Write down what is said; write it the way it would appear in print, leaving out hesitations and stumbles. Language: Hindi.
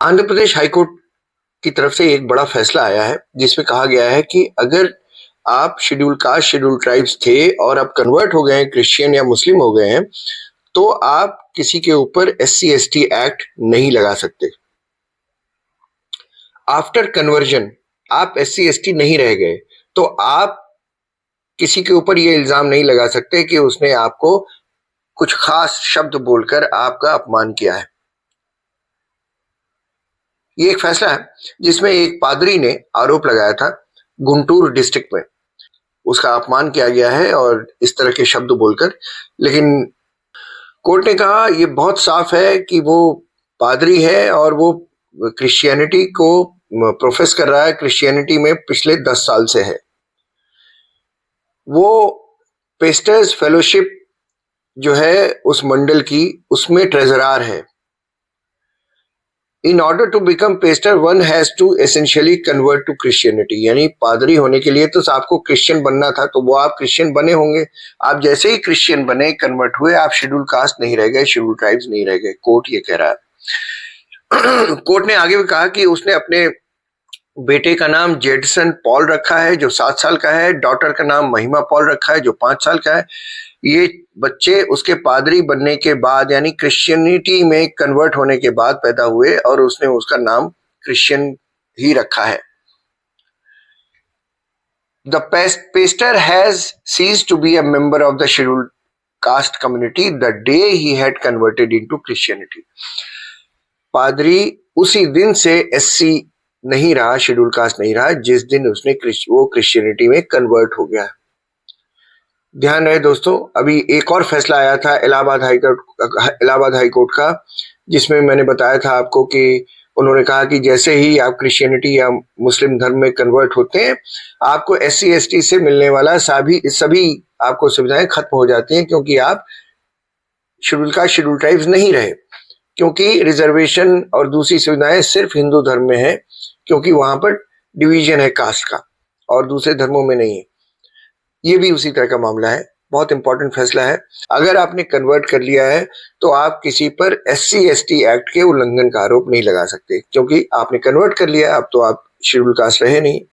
आंध्र प्रदेश हाईकोर्ट की तरफ से एक बड़ा फैसला आया है जिसमें कहा गया है कि अगर आप शेड्यूल कास्ट शेड्यूल ट्राइब्स थे और आप कन्वर्ट हो गए हैं, क्रिश्चियन या मुस्लिम हो गए हैं, तो आप किसी के ऊपर SC ST एक्ट नहीं लगा सकते। आफ्टर कन्वर्जन आप SC ST नहीं रह गए तो आप किसी के ऊपर ये इल्जाम नहीं लगा सकते कि उसने आपको कुछ खास शब्द बोलकर आपका अपमान किया है। ये एक फैसला है जिसमें एक पादरी ने आरोप लगाया था गुंटूर डिस्ट्रिक्ट में, उसका अपमान किया गया है और इस तरह के शब्द बोलकर, लेकिन कोर्ट ने कहा ये बहुत साफ है कि वो पादरी है और वो क्रिश्चियनिटी को प्रोफेस कर रहा है, क्रिश्चियनिटी में पिछले 10 साल से है। वो पेस्टर्स फेलोशिप जो है उस मंडल की, उसमें ट्रेजरार है। In order to become pastor, one has to essentially convert to Christianity। यानी पादरी होने के लिए तो आपको क्रिश्चियन बनना था, तो वो आप क्रिश्चियन बने होंगे। आप जैसे ही क्रिश्चियन बने, कन्वर्ट हुए, आप शेड्यूल कास्ट नहीं रह गए, शेड्यूल ट्राइब्स नहीं रह गए। कोर्ट ये कह रहा है। कोर्ट ने आगे भी कहा कि उसने अपने बेटे का नाम जेडसन पॉल रखा है जो 7 साल का है, डॉटर का नाम महिमा पॉल रखा है जो 5 साल का है। ये बच्चे उसके पादरी बनने के बाद यानी क्रिश्चियनिटी में कन्वर्ट होने के बाद पैदा हुए और उसने उसका नाम क्रिश्चियन ही रखा है। The pastor has ceased to be a member of the scheduled caste community the day he had converted into Christianity। पादरी उसी दिन से SC नहीं रहा, शेड्यूल कास्ट नहीं रहा, जिस दिन उसने वो क्रिश्चियनिटी में कन्वर्ट हो गया। ध्यान रहे दोस्तों, अभी एक और फैसला आया था इलाहाबाद हाईकोर्ट का, जिसमें मैंने बताया था आपको कि उन्होंने कहा कि जैसे ही आप क्रिश्चियनिटी या मुस्लिम धर्म में कन्वर्ट होते हैं, आपको SC ST से मिलने वाला सभी आपको सुविधाएं खत्म हो जाती हैं, क्योंकि आप शेड्यूल कास्ट शेड्यूल ट्राइब्स नहीं रहे, क्योंकि रिजर्वेशन और दूसरी सुविधाएं सिर्फ हिंदू धर्म में है, क्योंकि वहां पर डिवीजन है कास्ट का और दूसरे धर्मों में नहीं है। ये भी उसी तरह का मामला है, बहुत इंपॉर्टेंट फैसला है। अगर आपने कन्वर्ट कर लिया है तो आप किसी पर SC ST एक्ट के उल्लंघन का आरोप नहीं लगा सकते, क्योंकि आपने कन्वर्ट कर लिया, अब तो आप शेड्यूल कास्ट रहे नहीं।